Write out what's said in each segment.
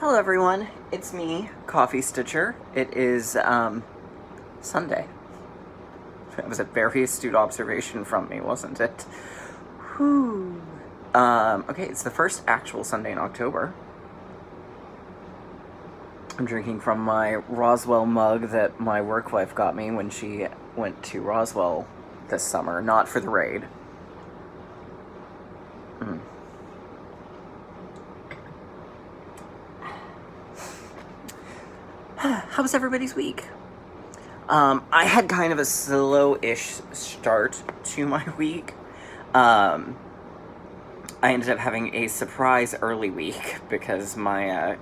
Hello everyone, it's me, Coffee Stitcher. It is Sunday. That was a very astute observation from me, wasn't it? Whew. Okay, it's the first actual Sunday in October. I'm drinking from my Roswell mug that my work wife got me when she went to Roswell this summer, not for the raid. How was everybody's week? I had kind of a slow-ish start to my week. I ended up having a surprise early week because my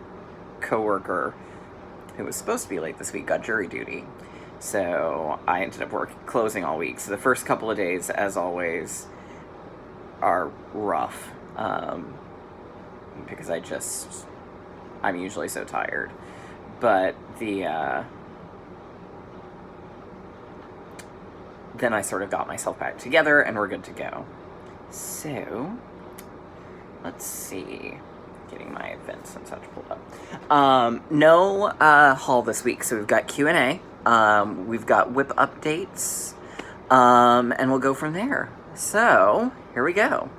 coworker, who was supposed to be late this week, got jury duty. So I ended up closing all week. So the first couple of days, as always, are rough. Because I'm usually so tired. But then I sort of got myself back together and we're good to go. So, let's see. Getting my events and such pulled up. No haul this week, so we've got Q&A. We've got whip updates. And we'll go from there. So, here we go.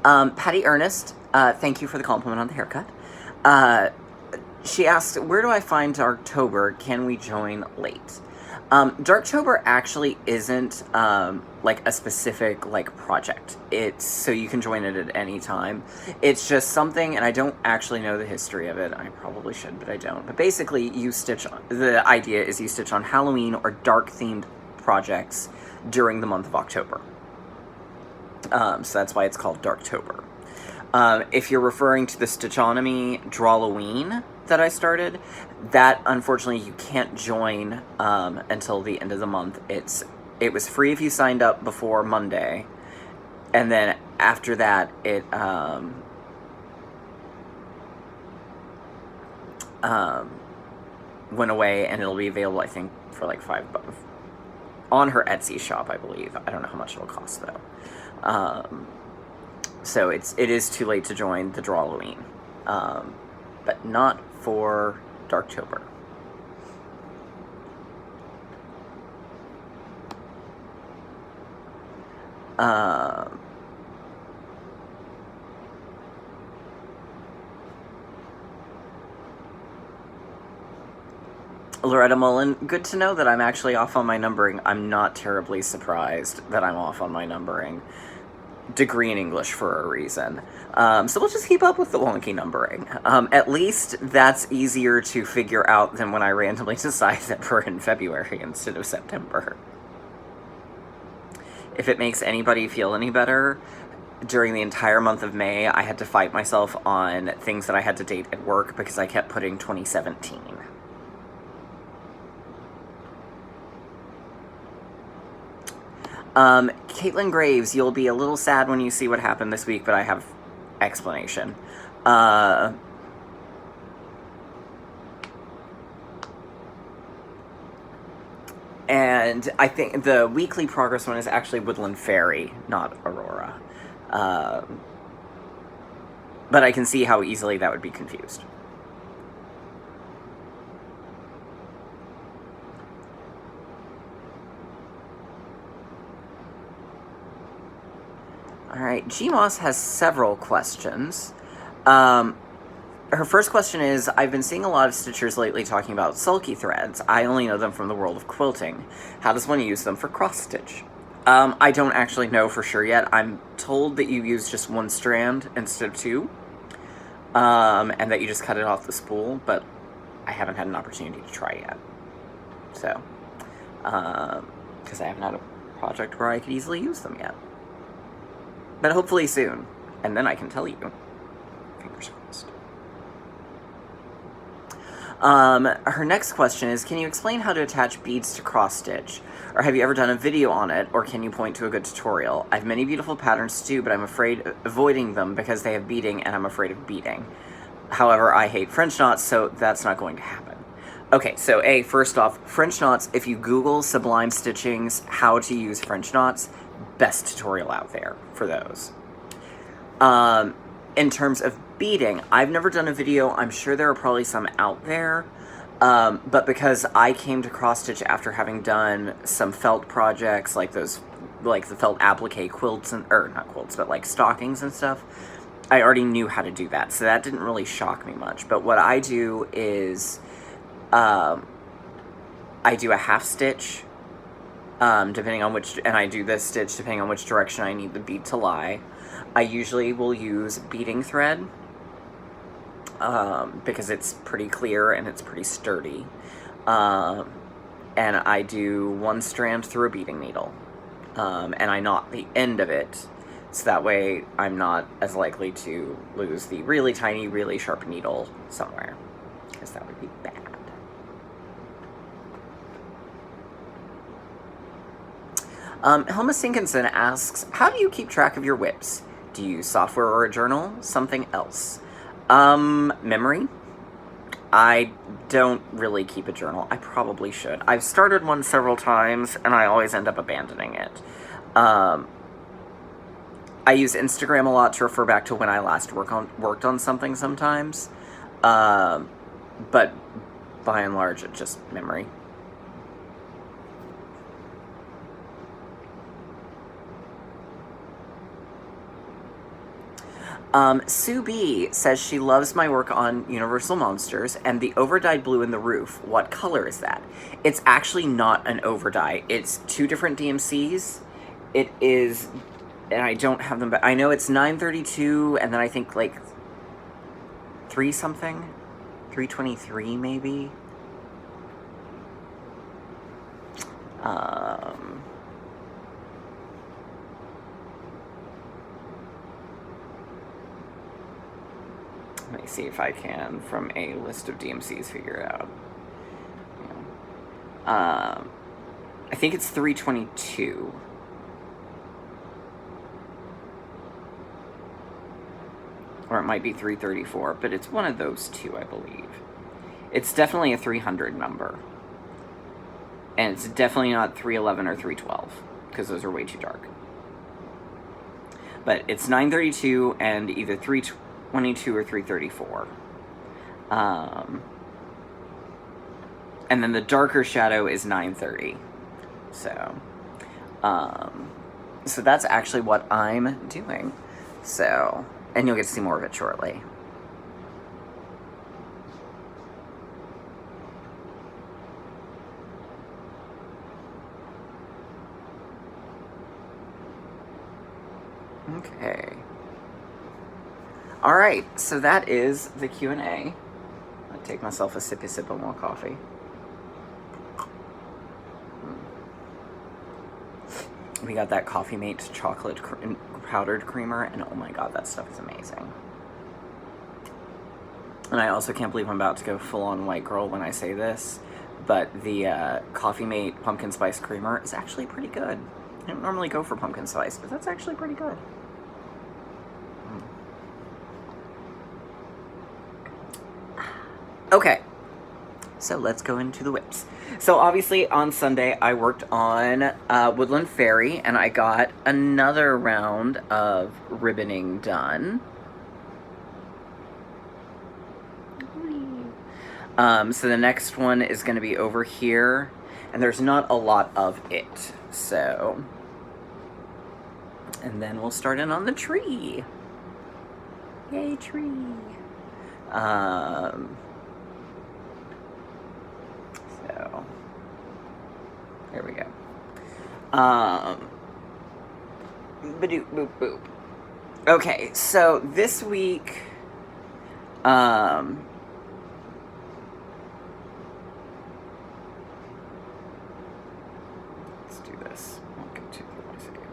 Patty Ernest, thank you for the compliment on the haircut. She asked, where do I find Darktober? Can we join late? Darktober actually isn't, like, a specific, like, project. It's so you can join it at any time. It's just something, and I don't actually know the history of it. I probably should, but I don't. But basically, the idea is you stitch on Halloween or dark-themed projects during the month of October. So that's why it's called Darktober. If you're referring to the Stitchonomy Drawloween that I started, that unfortunately you can't join until the end of the month. It was free if you signed up before Monday, and then after that it went away, and it'll be available, I think, for like $5 on her Etsy shop, I believe. I don't know how much it'll cost though. So it is too late to join the Drawloween, but not for Darktober. Loretta Mullen, good to know that I'm actually off on my numbering. I'm not terribly surprised that I'm off on my numbering. Degree in English for a reason. So we'll just keep up with the wonky numbering. At least that's easier to figure out than when I randomly decide that we're in February instead of September. If it makes anybody feel any better, during the entire month of May, I had to fight myself on things that I had to date at work because I kept putting 2017. Caitlin Graves, you'll be a little sad when you see what happened this week, but I have explanation. And I think the weekly progress one is actually Woodland Fairy, not Aurora. But I can see how easily that would be confused. Alright, GMOS has several questions. Her first question is, I've been seeing a lot of stitchers lately talking about sulky threads. I only know them from the world of quilting. How does one use them for cross-stitch? I don't actually know for sure yet. I'm told that you use just one strand instead of two. And that you just cut it off the spool, but I haven't had an opportunity to try yet. So, because I haven't had a project where I could easily use them yet. But hopefully soon, and then I can tell you. Fingers crossed. Her next question is, can you explain how to attach beads to cross-stitch? Or have you ever done a video on it, or can you point to a good tutorial? I have many beautiful patterns too, but I'm afraid of avoiding them because they have beading, and I'm afraid of beading. However, I hate French knots, so that's not going to happen. Okay, so first off, French knots, if you Google Sublime Stitching's how to use French knots, best tutorial out there for those. In terms of beading. I've never done a video. I'm sure there are probably some out there. But because I came to cross stitch after having done some felt projects, like those, like the felt applique quilts, or not quilts, but like stockings and stuff, I already knew how to do that. So that didn't really shock me much. But what I do is, I do a half stitch, depending on which, and I do this stitch depending on which direction I need the bead to lie. I usually will use beading thread, because it's pretty clear and it's pretty sturdy. And I do one strand through a beading needle, and I knot the end of it, so that way I'm not as likely to lose the really tiny, really sharp needle somewhere, because that would be bad. Helma Sinkinson asks, how do you keep track of your whips? Do you use software or a journal? Something else? Memory. I don't really keep a journal. I probably should. I've started one several times, and I always end up abandoning it. I use Instagram a lot to refer back to when I last worked on something sometimes. But by and large, it's just memory. Sue B says she loves my work on Universal Monsters and the overdyed blue in the roof. What color is that? It's actually not an overdye. It's two different DMCs. It is, and I don't have them, but I know it's 932, and then I think like 3 something, 323 maybe. Let me see if I can, from a list of DMCs, figure it out. I think it's 322. Or it might be 334, but it's one of those two, I believe. It's definitely a 300 number. And it's definitely not 311 or 312, because those are way too dark. But it's 932 and either 322 or 334. And then the darker shadow is 930. So that's actually what I'm doing. So, and you'll get to see more of it shortly. Okay. All right, so that is the Q&A. I'll take myself a sippy sip of more coffee. We got that Coffee Mate chocolate powdered creamer, and oh my god, that stuff is amazing. And I also can't believe I'm about to go full-on white girl when I say this, but the Coffee Mate pumpkin spice creamer is actually pretty good. I don't normally go for pumpkin spice, but that's actually pretty good. Okay, so let's go into the whips. So obviously on Sunday I worked on Woodland Fairy, and I got another round of ribboning done. So the next one is going to be over here, and there's not a lot of it, so... And then we'll start in on the tree. Yay, tree. So, there we go. Ba-doop, boop, boop. Okay, so this week, let's do this. I'll get to the second.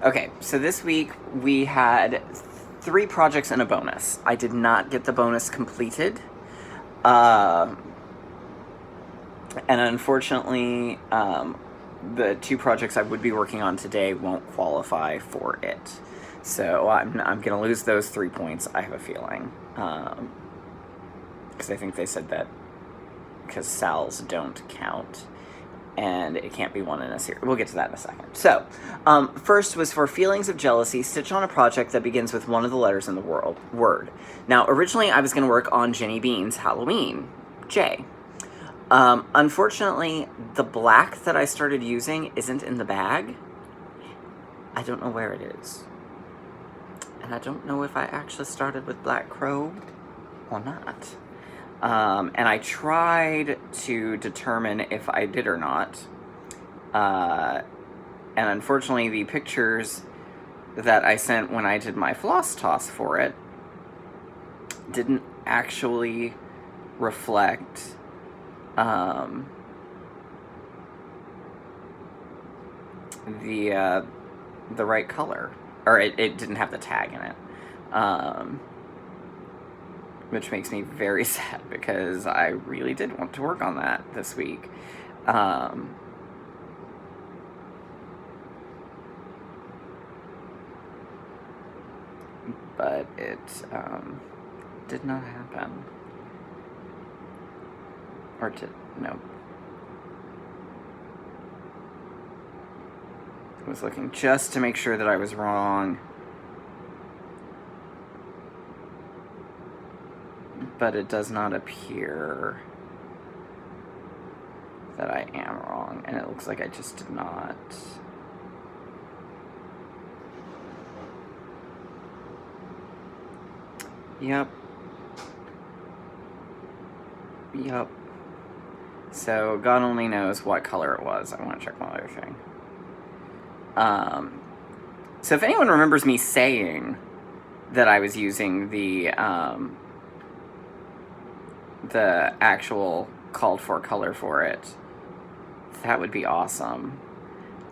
Okay, so this week we had 3 projects and a bonus. I did not get the bonus completed. And unfortunately, the 2 projects I would be working on today won't qualify for it. So I'm going to lose those 3 points, I have a feeling. Because I think they said that because Sal's don't count and it can't be one in a series. We'll get to that in a second. So, first was for feelings of jealousy, stitch on a project that begins with one of the letters in the word. Now, originally I was going to work on Jenny Bean's Halloween, J. Unfortunately, the black that I started using isn't in the bag. I don't know where it is. And I don't know if I actually started with Black Crow or not. And I tried to determine if I did or not. And unfortunately, the pictures that I sent when I did my floss toss for it didn't actually reflect the right color, or it didn't have the tag in it, which makes me very sad because I really did want to work on that this week. But it did not happen. Or no. I was looking just to make sure that I was wrong. But it does not appear that I am wrong. And it looks like I just did not. Yep. So, God only knows what color it was. I want to check one other thing. So if anyone remembers me saying that I was using the actual called for color for it, that would be awesome.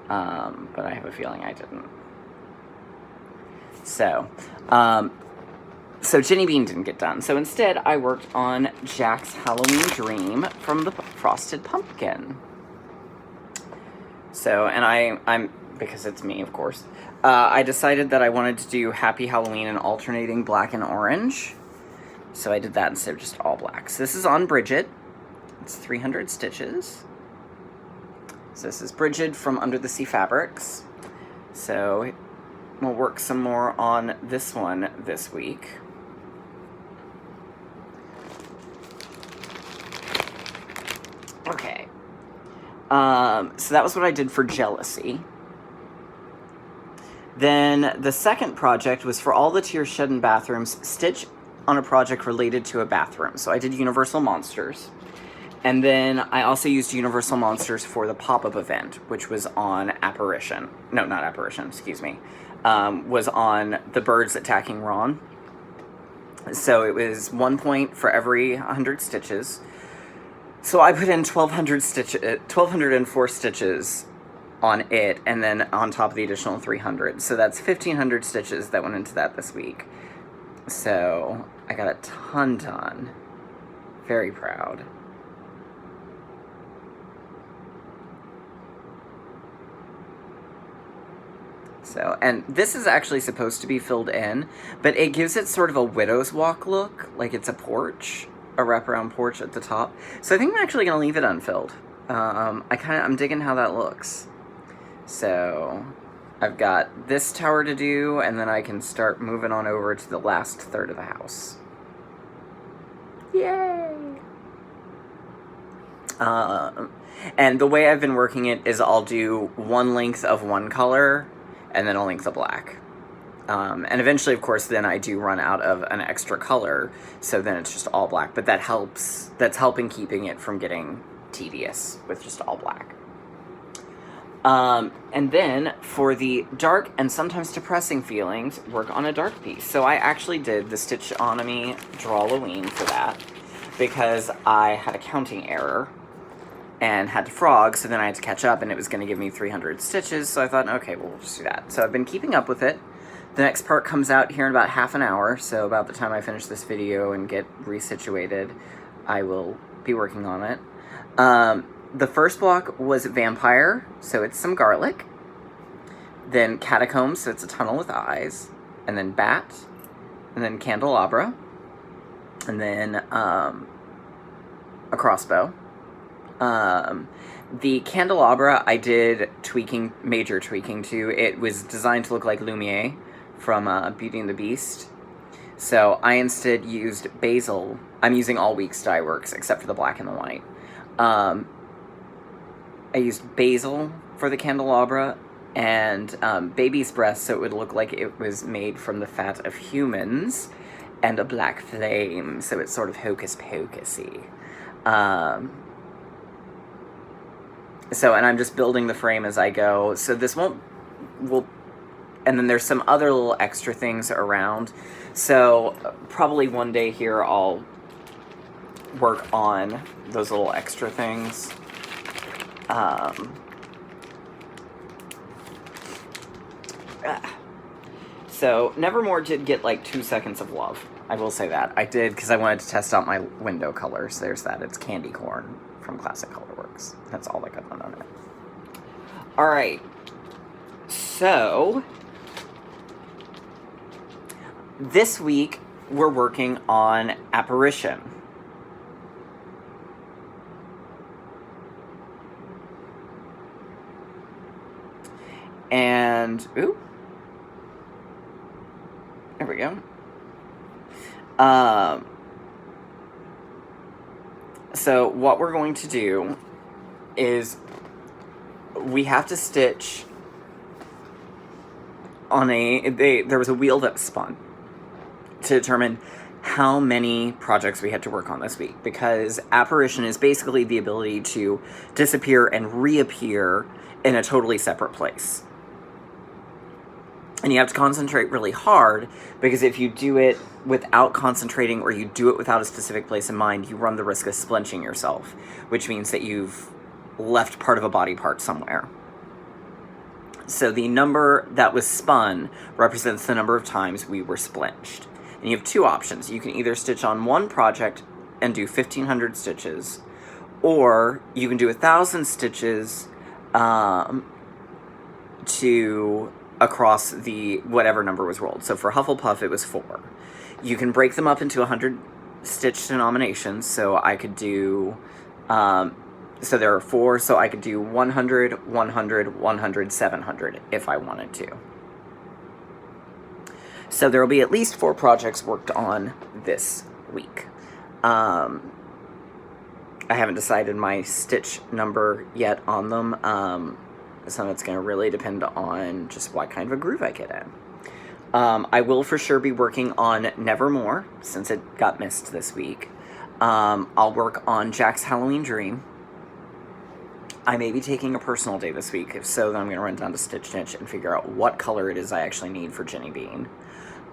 But I have a feeling I didn't. So Jenny Bean didn't get done. So instead, I worked on Jack's Halloween Dream from the Frosted Pumpkin. So, and I'm because it's me, of course, I decided that I wanted to do Happy Halloween in alternating black and orange. So I did that instead of just all black. So this is on Bridget. It's 300 stitches. So this is Bridget from Under the Sea Fabrics. So we'll work some more on this one this week. Okay. So that was what I did for Jealousy. Then the second project was for all the tears shed in bathrooms, stitch on a project related to a bathroom. So I did Universal Monsters. And then I also used Universal Monsters for the pop-up event, which was on Apparition. No, not Apparition, excuse me. Was on the birds attacking Ron. So it was 1 point for every 100 stitches. So I put in 1,204 stitches on it, and then on top of the additional 300. So that's 1,500 stitches that went into that this week. So I got a ton done. Very proud. So, and this is actually supposed to be filled in, but it gives it sort of a widow's walk look, like it's a porch, a wraparound porch at the top. So I think I'm actually going to leave it unfilled. I'm digging how that looks. So I've got this tower to do, and then I can start moving on over to the last third of the house. Yay! And the way I've been working it is I'll do one length of one color, and then a length of black. And eventually, of course, then I do run out of an extra color, so then it's just all black. But that helps, that's helping keeping it from getting tedious with just all black. And then, for the dark and sometimes depressing feelings, work on a dark piece. So I actually did the Stitchonomy Drawloween for that, because I had a counting error and had to frog, so then I had to catch up, and it was going to give me 300 stitches, so I thought, okay, well, we'll just do that. So I've been keeping up with it. The next part comes out here in about half an hour, so about the time I finish this video and get resituated, I will be working on it. The first block was Vampire, so it's some garlic. Then Catacombs, so it's a tunnel with eyes. And then Bat. And then Candelabra. And then a crossbow. The candelabra I did major tweaking to. It was designed to look like Lumiere from Beauty and the Beast. So I instead used basil. I'm using all Weeks dye works except for the black and the white. I used basil for the candelabra and baby's breath, so it would look like it was made from the fat of humans, and a black flame, so it's sort of hocus pocusy. And I'm just building the frame as I go. So this will, and then there's some other little extra things around. So probably one day here I'll work on those little extra things. So Nevermore did get like 2 seconds of love. I will say that. I did because I wanted to test out my window colors. There's that. It's Candy Corn from Classic Colorworks. That's all I got done on it. Alright. So this week we're working on Apparition. And, ooh. There we go. So what we're going to do is we have to stitch on there was a wheel that spun to determine how many projects we had to work on this week, because Apparition is basically the ability to disappear and reappear in a totally separate place. And you have to concentrate really hard, because if you do it without concentrating, or you do it without a specific place in mind, you run the risk of splinching yourself, which means that you've left part of a body part somewhere. So the number that was spun represents the number of times we were splinched. And you have two options. You can either stitch on one project and do 1,500 stitches, or you can do 1,000 stitches across the whatever number was rolled. So for Hufflepuff, it was 4. You can break them up into 100 stitch denominations. So I could do, so there are 4, so I could do 100, 100, 100, 700 if I wanted to. So there will be at least 4 projects worked on this week. I haven't decided my stitch number yet on them. So it's going to really depend on just what kind of a groove I get in. I will for sure be working on Nevermore, since it got missed this week. I'll work on Jack's Halloween Dream. I may be taking a personal day this week. If so, then I'm going to run down to Stitch Stitch and figure out what color it is I actually need for Jenny Bean.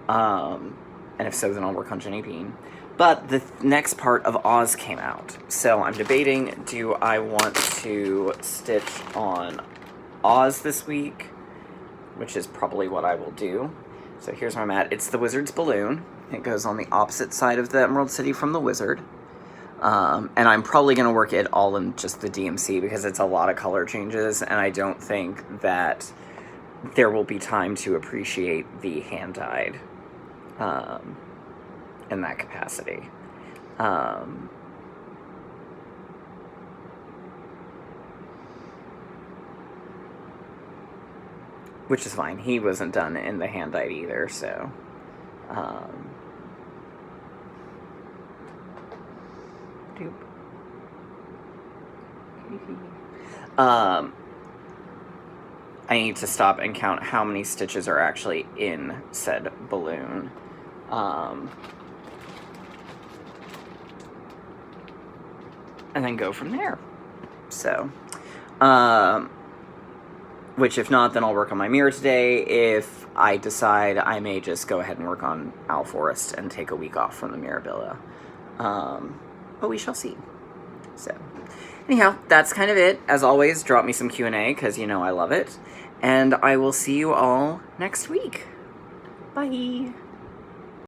And if so, then I'll work on Jenny Bean. But the next part of Oz came out. So I'm debating, do I want to stitch on Oz this week, which is probably what I will do. So here's where I'm at. It's the Wizard's Balloon. It goes on the opposite side of the Emerald City from the Wizard. And I'm probably going to work it all in just the DMC, because it's a lot of color changes, and I don't think that there will be time to appreciate the hand-dyed in that capacity. Which is fine. He wasn't done in the hand-dyed either, so... I need to stop and count how many stitches are actually in said balloon. And then go from there. So, which if not, then I'll work on my mirror today. If I decide, I may just go ahead and work on Owl Forest and take a week off from the Mirabilia. But we shall see. So, anyhow, that's kind of it. As always, drop me some Q&A, because you know I love it. And I will see you all next week. Bye!